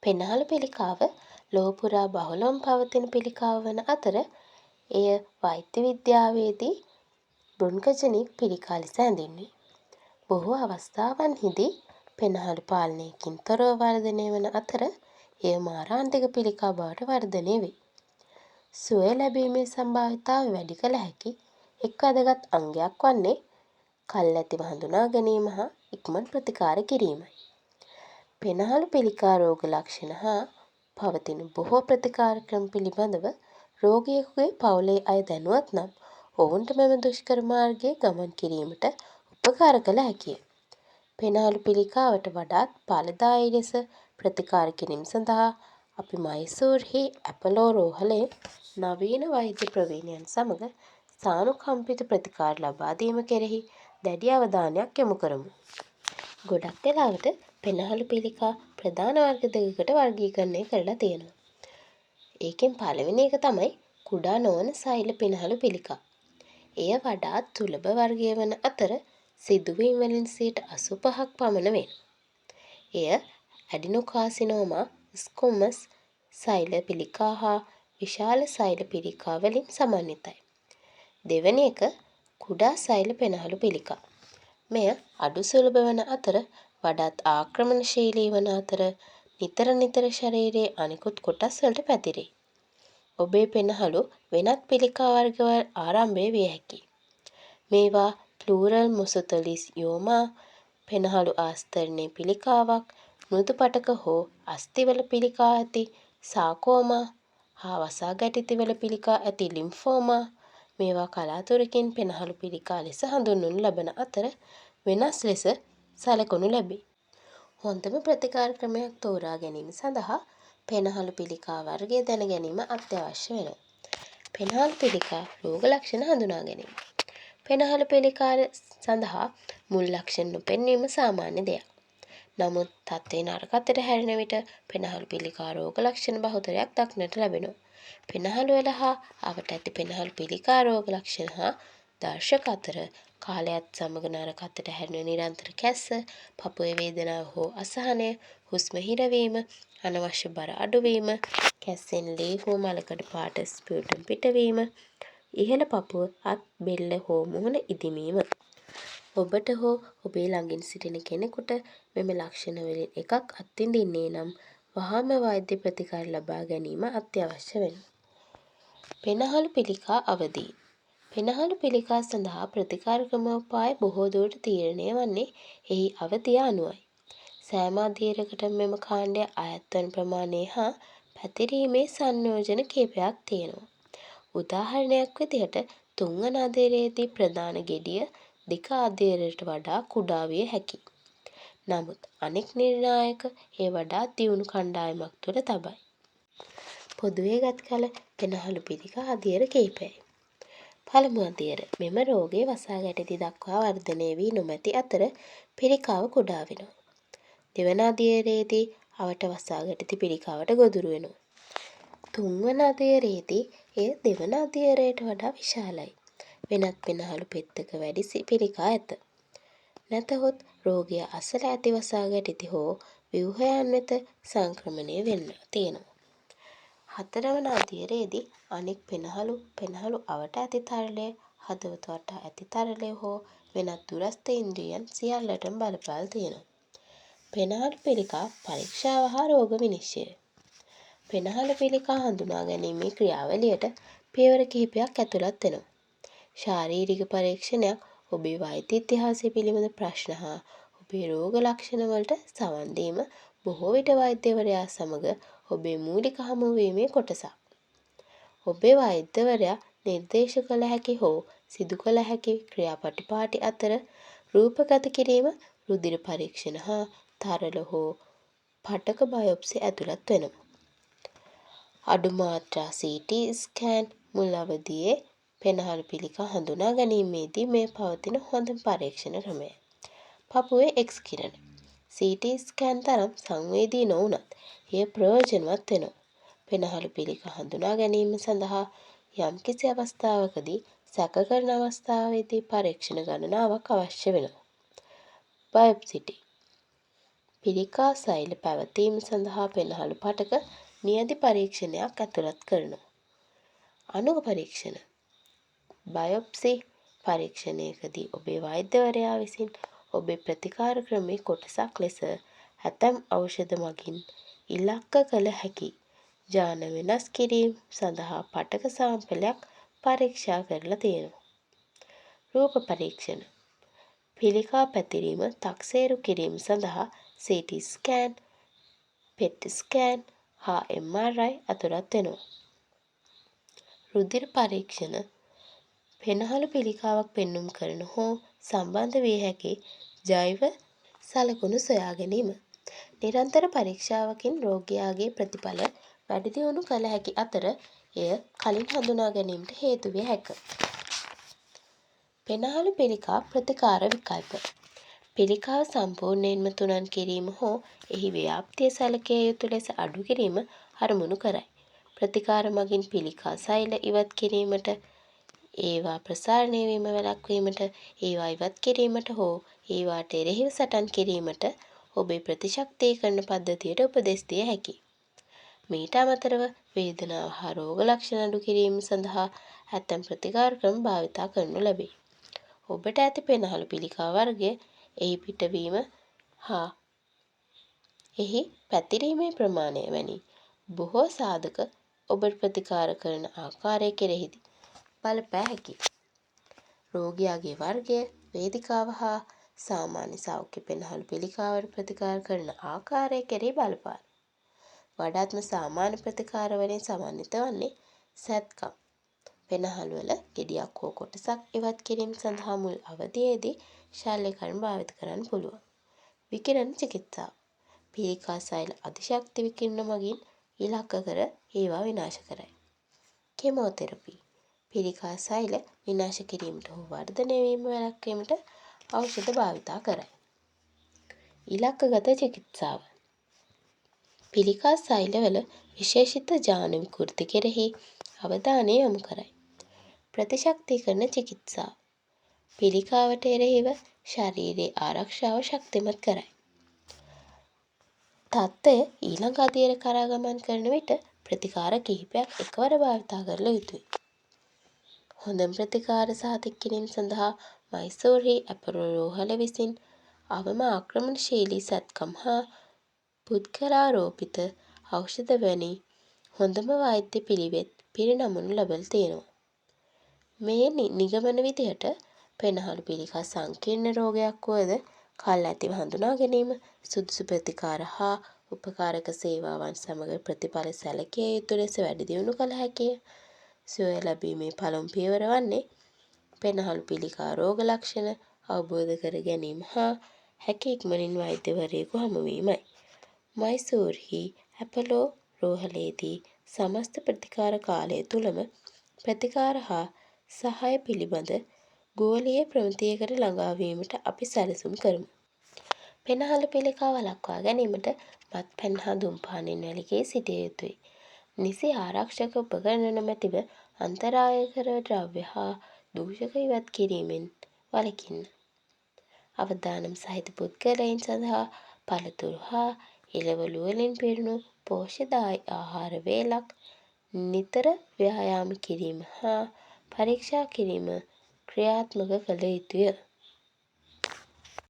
පෙනාල පිළිකාව ලොව පුරා බහුලවම පවතින පිළිකාව වන අතර එය වෛද්‍ය විද්‍යාවේදී බ්‍රොන්කෝජෙනික් පිළිකා ලෙස හැඳින්වේ. බොහෝ අවස්ථාවන්හිදී පෙනහළු පාලනයකින් තොරව වර්ධනය වන අතර එය මාරාන්තික පිළිකා බවට වර්ධනය වේ. සුවය ලැබීමේ සම්භාවිතාව වැඩි කළ හැකි එක් වැදගත් අංගයක් වන්නේ කල්ැතිව හඳුනා ගැනීම හා ඉක්මන් ප්‍රතිකාර කිරීමයි. පෙනහළු පිළිකා රෝග ලක්ෂණ හා පවතින බොහෝ ප්‍රතිකාර ක්‍රම පිළිබඳව රෝගියෙකුගේ පවුලේ අය දැනුවත් නම් ඔවුන්ට මෙම දුෂ්කර මාර්ගයේ ගමන් කිරීමට උපකාර කළ හැකිය. පෙනහළු පිළිකාවට වඩාත් ඵලදායී ලෙස ප්‍රතිකාර කිරීම සඳහා අපි මහීසූරුහි ඇපොලෝ රෝහලේ නවීන වෛද්‍ය ප්‍රවීණයන් සමග සානුකම්පිත ප්‍රතිකාර ලබා දීම කෙරෙහි දැඩි අවධානයක් යොමු කරමු. ගොඩක් වෙලාවට පෙනහළු පිළිකා ප්‍රධාන වර්ග දෙකකට වර්ගීකරණය කරලා තියෙනවා. ඒකෙන් පළවෙනි එක තමයි කුඩා නොවන සෛල පෙනහළු පිළිකා. එය වඩාත් සුලභ වර්ගය වන අතර සිදුවීම් වලින් 85% පමණ වෙනවා. එය ඇඩිනෝකාසිනෝමා ස්ක්වොමස් සෛල පිළිකා හා විශාල සෛල පිළිකා වලින් සමන්විතයි. දෙවැනි එක කුඩා සෛල පෙනහළු පිළිකා. මෙය අඩු සුලභ වන අතර වඩාත් ආක්‍රමණශීලී වන අතර නිතර ශරීරයේ අනෙකුත් කොටස් වලට පැතිරේ. ඔබේ පෙනහළු වෙනත් පිළිකා වර්ගවල ආරම්භය විය හැකියි. මේවා ප්ලූරල් මොසොතොලියෝමා, පෙනහළු ආස්තරණයේ පිළිකාවක්, මෘදු පටක හෝ අස්ථිවල පිළිකා ඇති සාකෝමා හා වසා ගැටිතිවල පිළිකා ඇති ලිම්ෆෝමා. මේවා කලාතුරකින් පෙනහළු පිළිකා ලෙස හඳුන්වනු ලබන අතර වෙනස් ලෙස සැලකනු ලැබේ. හොඳම ප්‍රතිකාර ක්‍රමයක් තෝරා ගැනීම සඳහා පෙනහළු පිළිකා වර්ගය දැන ගැනීම අත්‍යවශ්‍ය වෙනවා. පෙනහළු පිළිකා රෝග ලක්ෂණ හඳුනා ගැනීම. පෙනහළු පිළිකා සඳහා මුල් ලක්ෂණ නොපෙනීම සාමාන්‍ය දෙයක්. නමුත් තත්ත්වය නරක අතට හැරෙන විට පෙනහළු පිළිකා රෝග ලක්ෂණ බහුතරයක් දක්නට ලැබෙනවා. පෙනහළු වල හා අවට ඇති පෙනහළු පිළිකා රෝග ලක්ෂණ හා දර්ශක අතර කාලයත් සමග නරක අතට හැරෙන නිරන්තර කැස්ස, පපුවේ වේදනාව හෝ අසහනය, හුස්ම හිරවීම, අනවශ්‍ය බර අඩුවීම, කැස්සෙන් ලේ හෝ මලකඩ පාට ස්පියුටම් පිටවීම, ඉහළ පපුව, අත්, බෙල්ල හෝ මුහුණ ඉදිමීම. ඔබට හෝ ඔබේ ළඟින් සිටින කෙනෙකුට මෙම ලක්ෂණ වලින් එකක් අත්විඳින්නේ නම් වහාම වෛද්‍ය ප්‍රතිකාර ලබා ගැනීම අත්‍යවශ්‍ය වෙනවා. පෙනහළු පිළිකා අවදීන්. පෙනහළු පිළිකා සඳහා ප්‍රතිකාර ක්‍රමෝපාය බොහෝ දුරට තීරණය වන්නේ එහි අවධිය අනුවයි. සෑම අදියරකටම මෙම කාණ්ඩය අයත් වන ප්‍රමාණය හා පැතිරීමේ සංයෝජන කිහිපයක් තියෙනවා. උදාහරණයක් විදිහට තුන්වන අදියරේදී ප්‍රධාන ගෙඩිය දෙක අදියරට වඩා කුඩා විය හැකියි. නමුත් අනෙක් නිර්ණායක එය වඩා දියුණු කණ්ඩායමක් තුළ තබයි. පොදුවේ ගත් කල පෙනහළු පිළිකා අදියර කිහිපයයි. පළමු අදියර මෙම රෝගය වසා ගැටෙති දක්වා වර්ධනය වී නොමැති අතර පිළිකාව කුඩා වෙනවා. දෙවන අදියරේදී අවට වසා ගැටෙති පිළිකාවට ගොදුරු වෙනවා. තුන්වන අදියරේදී එය දෙවන අදියරයට වඩා විශාලයි. වෙනත් පෙනහළු පෙත්තක වැඩි පිළිකා ඇත. නැතහොත් රෝගය අසල ඇති වසා ගැටෙති හෝ ව්‍යුහයන් වෙත සංක්‍රමණය වෙන්න තියෙනවා. හතරවන අදියරේදී අනෙක් පෙනහළු අවට ඇති තරලය, හදවත වටා ඇති තරලය හෝ වෙනත් දුරස්ථ ඉන්ද්‍රියන් සියල්ලටම බලපාලා තියෙනවා. පෙනහළු පිළිකා පරීක්ෂාව හා රෝග විනිශ්චය. පෙනහළු පිළිකා හඳුනා ගැනීමේ ක්‍රියාවලියට පියවර කිහිපයක් ඇතුළත් වෙනවා. ශාරීරික පරීක්ෂණයක් ඔබේ වෛද්‍ය ඉතිහාසය පිළිබඳ ප්‍රශ්න හා ඔබේ රෝග ලක්ෂණ වලට සවන් දීම බොහෝ විට වෛද්‍යවරයා සමග ඔබේ මූලික හමුවීමේ කොටසක්. ඔබේ වෛද්‍යවරයා නිර්දේශ කළ හැකි හෝ සිදු කළ හැකි ක්‍රියාපටිපාටි අතර රූපගත කිරීම, රුධිර පරීක්ෂණ හා තරල හෝ පටක බයොප්සි ඇතුළත් වෙනවා. අඩු මාත්‍රා CT ස්කෑන් මුල් අවදියේ පෙනහළු පිළිකා හඳුනා ගැනීමේදී මේ පවතින හොඳම පරීක්ෂණ ක්‍රමය. පපුවේ X කිරණ. CT ස්කෑන් තරම් සංවේදී නොවුනත් එය ප්‍රයෝජනවත් වෙනවා. පෙනහළු පිළිකා හඳුනා ගැනීම සඳහා යම්කිසි අවස්ථාවකදී සැක කරන අවස්ථාවේදී පරීක්ෂණ ගණනාවක් අවශ්‍ය වෙනවා. බයොප්සි. පිළිකා සෛල පැවතීම සඳහා පෙනහළු පටක නියැදි පරීක්ෂණයක් ඇතුළත් කරනවා. අණු පරීක්ෂණ. බයොප්සි පරීක්ෂණයකදී ඔබේ වෛද්‍යවරයා විසින් ඔබේ ප්‍රතිකාර ක්‍රමයේ කොටසක් ලෙස ඇතැම් ඖෂධ මගින් ඉලක්ක කළ හැකි ජාන වෙනස් කිරීම සඳහා පටක සාම්පලයක් පරීක්ෂා කරලා තියෙනවා. රූප පරීක්ෂණ. පිළිකා පැතිරීම තක්සේරු කිරීම සඳහා CT ස්කෑන්, PET ස්කෑන් හා MRI ඇතුළත් වෙනවා. රුධිර පරීක්ෂණ. පෙනහළු පිළිකාවක් පෙන්නුම් කරන හෝ සම්බන්ධ විය හැකි ජෛව සලකුණු සොයා ගැනීම. නිරන්තර පරීක්ෂාවකින් රෝගියාගේ ප්‍රතිඵල වැඩි දියුණු කළ හැකි අතර එය කලින් හඳුනා ගැනීමට හේතු විය හැක. පෙනහළු පිළිකා ප්‍රතිකාර විකල්ප. පිළිකාව සම්පූර්ණයෙන්ම තුනන් කිරීම හෝ එහි ව්‍යාප්තිය සැලකිය යුතු ලෙස අඩු කිරීම අරමුණු කරයි. ප්‍රතිකාර මගින් පිළිකා සෛල ඉවත් කිරීමට, ඒවා ප්‍රසාරණය වීම වැළැක්වීමට, ඒවා ඉවත් කිරීමට හෝ ඒවාට එරෙහිව සටන් කිරීමට ඔබේ ප්‍රතිශක්තිකරණ පද්ධතියට උපදෙස් දිය හැකියි. මීට අමතරව වේදනාව හා රෝග ලක්ෂණ අඩු කිරීම සඳහා ඇතැම් ප්‍රතිකාර ක්‍රම භාවිතා කරනු ලැබේ. ඔබට ඇති පෙනහළු පිළිකා වර්ගය, එහි පිටවීම හා එහි පැතිරීමේ ප්‍රමාණය වැනි බොහෝ සාධක ඔබට ප්‍රතිකාර කරන ආකාරය කෙරෙහිදී බලපෑ හැකියි. රෝගියාගේ වර්ගය, වේදිකාව හා සාමාන්‍ය සෞඛ්‍ය පෙනහළු පිළිකාවට ප්‍රතිකාර කරන ආකාරය කෙරෙහි බලපාන. වඩාත්ම සාමාන්‍ය ප්‍රතිකාර වලින් සමන්විත වන්නේ සැත්කම්. පෙනහළු වල ගෙඩියක් හෝ කොටසක් ඉවත් කිරීම සඳහා මුල් අවධියේදී ශල්‍යකර්ම භාවිත කරන්න පුළුවන්. විකිරණ චිකිත්සාව. පිළිකා සෛල අධිශක්ති විකිරණ මගින් ඉලක්ක කර ඒවා විනාශ කරයි. කෙමෝതെරපි. පිළිකා සෛල විනාශ කිරීමට හෝ වර්ධනය වීම වැළැක්වීමට ඖෂධ භාවිතා කරයි. ඉලක්කගත චිකිත්සාව. පිළිකා සෛලවල විශේෂිත ජාන විකෘති කෙරෙහි අවධානය යොමු කරයි. ප්‍රතිශක්තිකරණ චිකිත්සාව. පිළිකාවට එරෙහිව ශරීරයේ ආරක්ෂාව ශක්තිමත් කරයි. තත්ත්වය ඊළඟ අදියර කරා ගමන් කරන විට ප්‍රතිකාර කිහිපයක් එකවර භාවිතා කළ යුතුය. හොඳම ප්‍රතිකාර සහතික කිරීම සඳහා මයිසූරි ඇපරෝහල විසින් අවම ආක්‍රමණශීලී සැත්කම් හා පුද්ගලාරෝපිත ඖෂධ වැනි හොඳම වෛද්‍ය පිළිවෙත් පිරිනමනු ලබලා තියෙනවා. මේ නිගමන විදිහට පෙනහළු පිළිකා සංකීර්ණ රෝගයක් වුවද කල් ඇතිව හඳුනා ගැනීම, සුදුසු ප්‍රතිකාර හා උපකාරක සේවාවන් සමග ප්‍රතිඵල සැලකිය යුතු ලෙස වැඩි දියුණු කළ හැකිය. සුවය ලැබීමේ පළමු පියවර වන්නේ පෙනහළු පිළිකා රෝග ලක්ෂණ අවබෝධ කර ගැනීම හා හැකි ඉක්මනින් වෛද්‍යවරයෙකු හමුවීමයි. මයිසූරිහි ඇපලෝ රෝහලේදී සමස්ත ප්‍රතිකාර කාලය තුළම ප්‍රතිකාර හා සහාය පිළිබඳ ගෝලීය ප්‍රමිතියකට ළඟා වීමට අපි සැලසුම් කරමු. පෙනහළු පිළිකා වළක්වා ගැනීමට මත්පැන් හා ධූමපානයෙන් වැළකී සිටිය යුතුය. නිසි ආරක්ෂක උපකරණ නොමැතිව අන්තරායකර ද්‍රව්‍ය හා දූෂක ඉවත් කිරීමෙන් වළකින්න. අවදානම් සහිත පුද්ගලයන් සඳහා පළතුරු හා එළවලු වලින් පිරුණු පෝෂ්‍යදායී ආහාර වේලක්, නිතර ව්‍යායාම කිරීම හා පරීක්ෂා කිරීම ක්‍රියාත්මක කළ යුතුය.